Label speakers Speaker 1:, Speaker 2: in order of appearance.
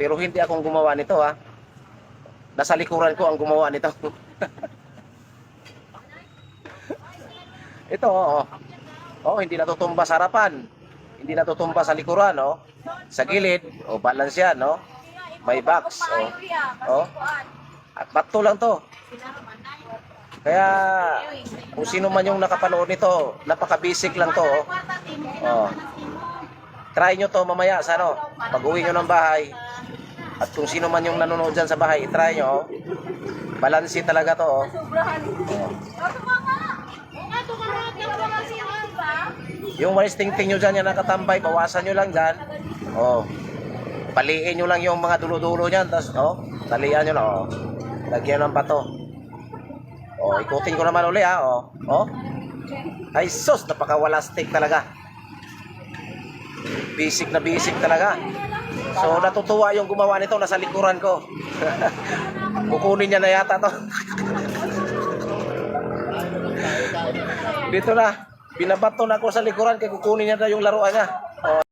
Speaker 1: Pero hindi akong gumawa nito ha. Nasa likuran ko ang gumawa nito. Ito, oo. Oh, hindi natutumba sa harapan. Hindi natutumba sa likuran, oh. Sa gilid, oh, balance yan, no? May box, oh. Oh. At bato lang to. Kaya, kung sino man yung nakapanood nito, napaka-basic lang to, oh. Oh. Try nyo to mamaya sa ano, pag-uwi nyo ng bahay. At kung sino man yung nanonood dyan sa bahay, try nyo, oh. Balance talaga to, oh. Yung mais ting-ting nyo dyan, yan nakatambay, bawasan nyo lang dyan. Oh. Paliin nyo lang yung mga dulo-dulo nyan, tapos, oh, talian nyo lang, oh. Lagyan ng bato. Oh, ikutin ko naman uli, ha, oh. Oh. Ay, sus, napaka-walastik talaga. Basic na basic talaga. So, natutuwa yung gumawa nito, nasa likuran ko. Kukunin niya na yata to. Dito na. Binabato na ako sa likuran kaya kukunin niya na yung laruan niya.